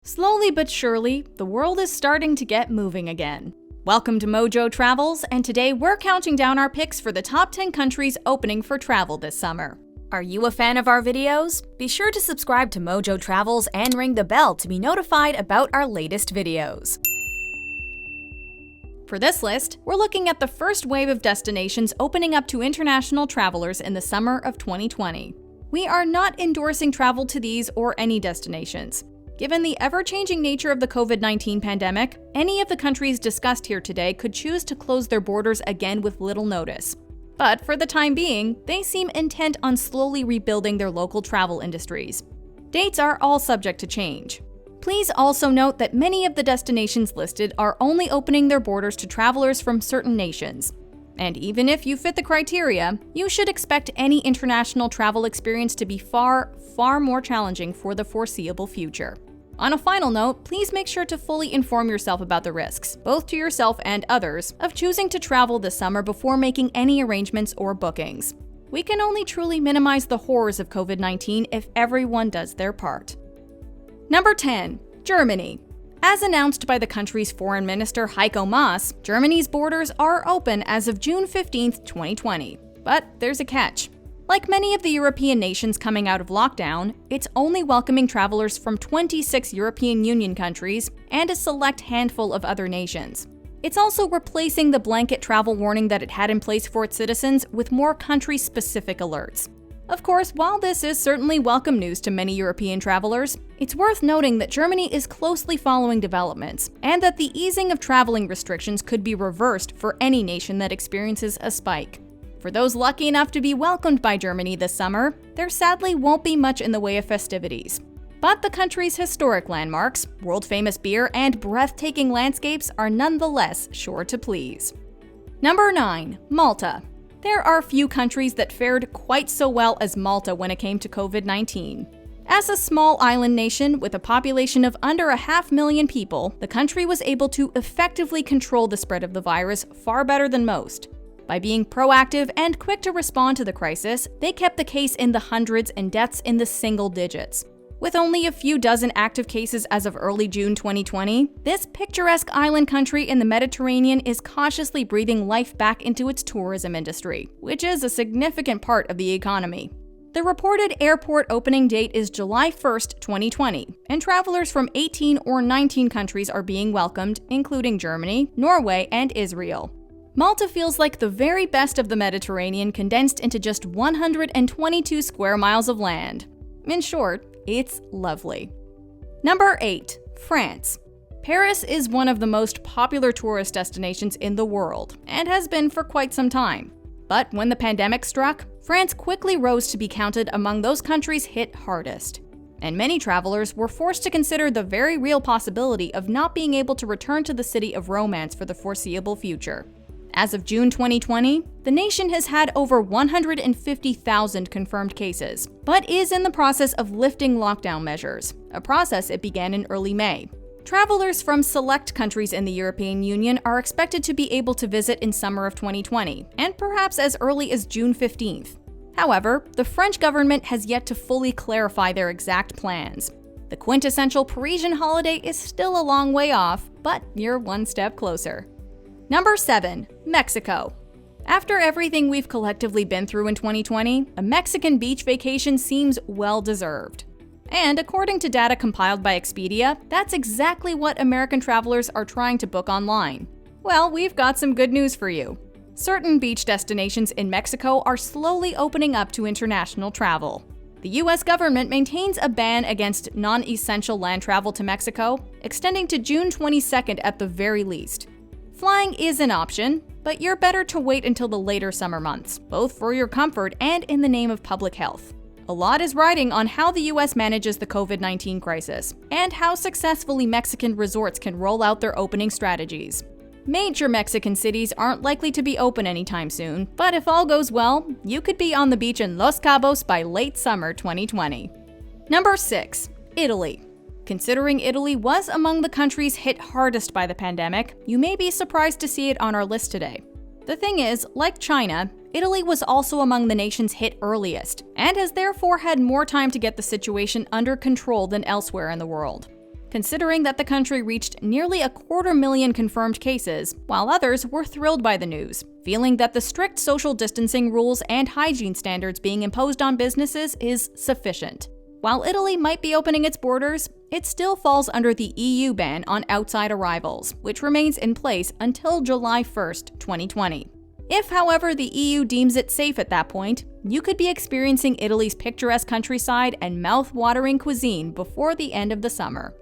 Slowly but surely, the world is starting to get moving again. Welcome to MojoTravels, and today we're counting down our picks for the top 10 countries opening for travel this summer. Are you a fan of our videos? Be sure to subscribe to MojoTravels and ring the bell to be notified about our latest videos. For this list, we're looking at the first wave of destinations opening up to international travelers in the summer of 2020. We are not endorsing travel to these or any destinations. Given the ever-changing nature of the COVID-19 pandemic, any of the countries discussed here today could choose to close their borders again with little notice. But for the time being, they seem intent on slowly rebuilding their local travel industries. Dates are all subject to change. Please also note that many of the destinations listed are only opening their borders to travelers from certain nations. And even if you fit the criteria, you should expect any international travel experience to be far more challenging for the foreseeable future. On a final note, please make sure to fully inform yourself about the risks, both to yourself and others, of choosing to travel this summer before making any arrangements or bookings. We can only truly minimize the horrors of COVID-19 if everyone does their part. Number 10. Germany. As announced by the country's foreign minister Heiko Maas, Germany's borders are open as of June 15, 2020. But there's a catch. Like many of the European nations coming out of lockdown, it's only welcoming travelers from 26 European Union countries and a select handful of other nations. It's also replacing the blanket travel warning that it had in place for its citizens with more country-specific alerts. Of course, while this is certainly welcome news to many European travelers, it's worth noting that Germany is closely following developments, and that the easing of traveling restrictions could be reversed for any nation that experiences a spike. For those lucky enough to be welcomed by Germany this summer, there sadly won't be much in the way of festivities. But the country's historic landmarks, world-famous beer, and breathtaking landscapes are nonetheless sure to please. Number 9. Malta. There are few countries that fared quite so well as Malta when it came to COVID-19. As a small island nation with a population of under 500,000 people, the country was able to effectively control the spread of the virus far better than most. By being proactive and quick to respond to the crisis, they kept the case in the hundreds and deaths in the single digits. With only a few dozen active cases as of early June 2020, this picturesque island country in the Mediterranean is cautiously breathing life back into its tourism industry, which is a significant part of the economy. The reported airport opening date is July 1st, 2020, and travelers from 18 or 19 countries are being welcomed, including Germany, Norway, and Israel. Malta feels like the very best of the Mediterranean condensed into just 122 square miles of land. In short, it's lovely. Number 8. France. Paris is one of the most popular tourist destinations in the world, and has been for quite some time. But when the pandemic struck, France quickly rose to be counted among those countries hit hardest. And many travelers were forced to consider the very real possibility of not being able to return to the city of romance for the foreseeable future. As of June 2020, the nation has had over 150,000 confirmed cases, but is in the process of lifting lockdown measures, a process it began in early May. Travelers from select countries in the European Union are expected to be able to visit in summer of 2020, and perhaps as early as June 15th. However, the French government has yet to fully clarify their exact plans. The quintessential Parisian holiday is still a long way off, but you're one step closer. Number 7. Mexico. After everything we've collectively been through in 2020, a Mexican beach vacation seems well-deserved. And according to data compiled by Expedia, that's exactly what American travelers are trying to book online. Well, we've got some good news for you. Certain beach destinations in Mexico are slowly opening up to international travel. The US government maintains a ban against non-essential land travel to Mexico, extending to June 22nd at the very least. Flying is an option, but you're better to wait until the later summer months, both for your comfort and in the name of public health. A lot is riding on how the US manages the COVID-19 crisis, and how successfully Mexican resorts can roll out their opening strategies. Major Mexican cities aren't likely to be open anytime soon, but if all goes well, you could be on the beach in Los Cabos by late summer 2020. Number 6. Italy. Considering Italy was among the countries hit hardest by the pandemic, you may be surprised to see it on our list today. The thing is, like China, Italy was also among the nations hit earliest, and has therefore had more time to get the situation under control than elsewhere in the world. considering that the country reached nearly 250,000 confirmed cases, while others were thrilled by the news, feeling that the strict social distancing rules and hygiene standards being imposed on businesses is sufficient. While Italy might be opening its borders, it still falls under the EU ban on outside arrivals, which remains in place until July 1st, 2020. If, however, the EU deems it safe at that point, you could be experiencing Italy's picturesque countryside and mouth-watering cuisine before the end of the summer.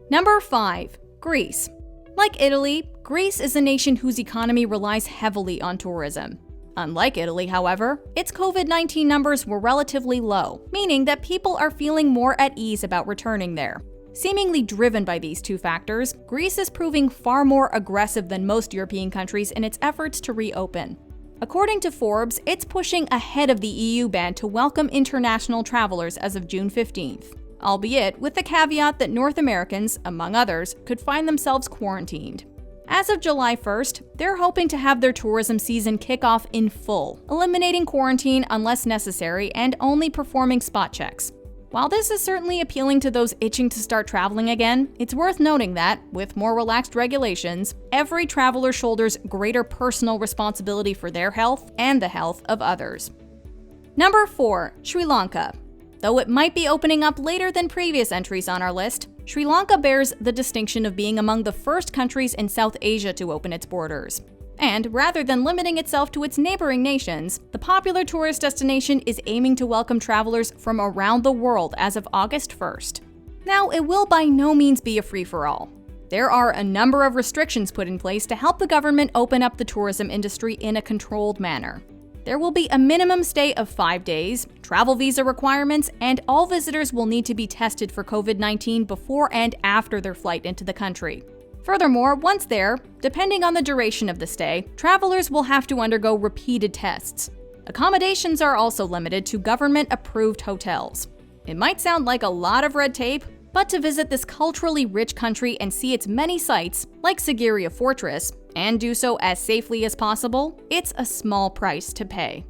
Number 5. Greece. Like Italy, Greece is a nation whose economy relies heavily on tourism. Unlike Italy, however, its COVID-19 numbers were relatively low, meaning that people are feeling more at ease about returning there. Seemingly driven by these two factors, Greece is proving far more aggressive than most European countries in its efforts to reopen. According to Forbes, it's pushing ahead of the EU ban to welcome international travelers as of June 15th, albeit with the caveat that North Americans, among others, could find themselves quarantined. As of July 1st, they're hoping to have their tourism season kick off in full, eliminating quarantine unless necessary and only performing spot checks. While this is certainly appealing to those itching to start traveling again, it's worth noting that, with more relaxed regulations, every traveler shoulders greater personal responsibility for their health and the health of others. Number 4. Sri Lanka. Though it might be opening up later than previous entries on our list, Sri Lanka bears the distinction of being among the first countries in South Asia to open its borders. And rather than limiting itself to its neighboring nations, the popular tourist destination is aiming to welcome travelers from around the world as of August 1st. Now, it will by no means be a free-for-all. There are a number of restrictions put in place to help the government open up the tourism industry in a controlled manner. There will be a minimum stay of 5 days, travel visa requirements, and all visitors will need to be tested for COVID-19 before and after their flight into the country. Furthermore, once there, depending on the duration of the stay, travelers will have to undergo repeated tests. Accommodations are also limited to government-approved hotels. It might sound like a lot of red tape, but to visit this culturally rich country and see its many sights, like Sigiriya Fortress, and do so as safely as possible, it's a small price to pay.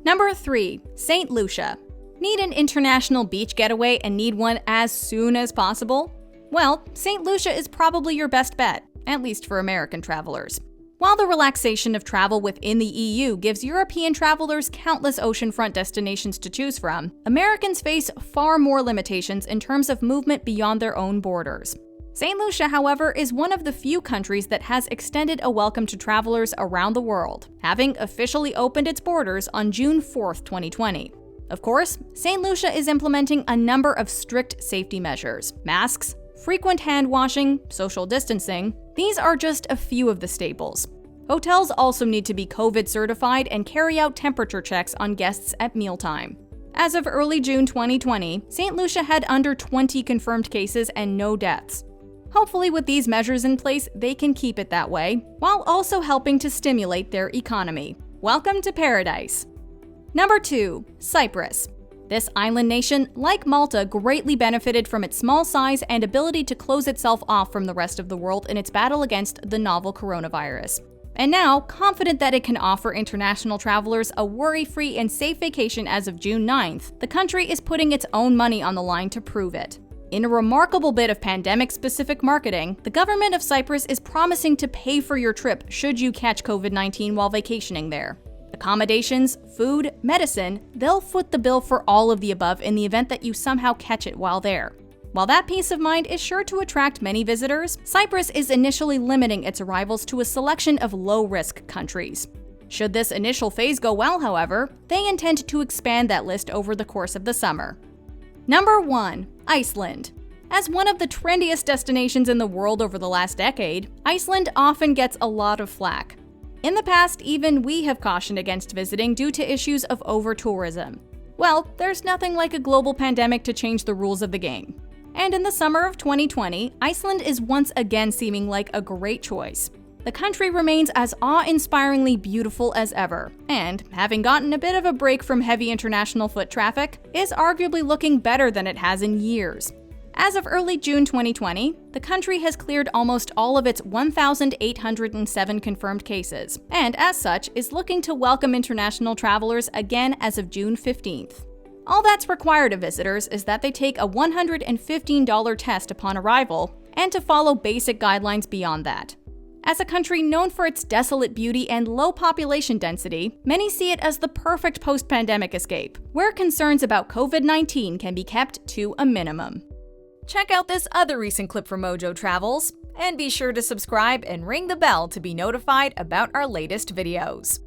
Number 3. St. Lucia. Need an international beach getaway and need one as soon as possible? Well, St. Lucia is probably your best bet, at least for American travelers. While the relaxation of travel within the EU gives European travelers countless oceanfront destinations to choose from, Americans face far more limitations in terms of movement beyond their own borders. St. Lucia, however, is one of the few countries that has extended a welcome to travelers around the world, having officially opened its borders on June 4th, 2020. Of course, St. Lucia is implementing a number of strict safety measures: masks, frequent hand washing, social distancing. These are just a few of the staples. Hotels also need to be COVID certified and carry out temperature checks on guests at mealtime. As of early June 2020, St. Lucia had under 20 confirmed cases and no deaths. Hopefully with these measures in place, they can keep it that way, while also helping to stimulate their economy. Welcome to paradise. Number 2. Cyprus. This island nation, like Malta, greatly benefited from its small size and ability to close itself off from the rest of the world in its battle against the novel coronavirus. And now, confident that it can offer international travelers a worry-free and safe vacation as of June 9th, the country is putting its own money on the line to prove it. In a remarkable bit of pandemic-specific marketing, the government of Cyprus is promising to pay for your trip should you catch COVID-19 while vacationing there. Accommodations, food, medicine, they'll foot the bill for all of the above in the event that you somehow catch it while there. While that peace of mind is sure to attract many visitors, Cyprus is initially limiting its arrivals to a selection of low-risk countries. Should this initial phase go well, however, they intend to expand that list over the course of the summer. Number 1. Iceland. As one of the trendiest destinations in the world over the last decade, Iceland often gets a lot of flack. In the past, even we have cautioned against visiting due to issues of over-tourism. Well, there's nothing like a global pandemic to change the rules of the game. And in the summer of 2020, Iceland is once again seeming like a great choice. The country remains as awe-inspiringly beautiful as ever, and, having gotten a bit of a break from heavy international foot traffic, is arguably looking better than it has in years. As of early June 2020, the country has cleared almost all of its 1,807 confirmed cases, and as such is looking to welcome international travelers again as of June 15th. All that's required of visitors is that they take a $115 test upon arrival and to follow basic guidelines beyond that. As a country known for its desolate beauty and low population density, many see it as the perfect post-pandemic escape, where concerns about COVID-19 can be kept to a minimum. Check out this other recent clip from MojoTravels, and be sure to subscribe and ring the bell to be notified about our latest videos.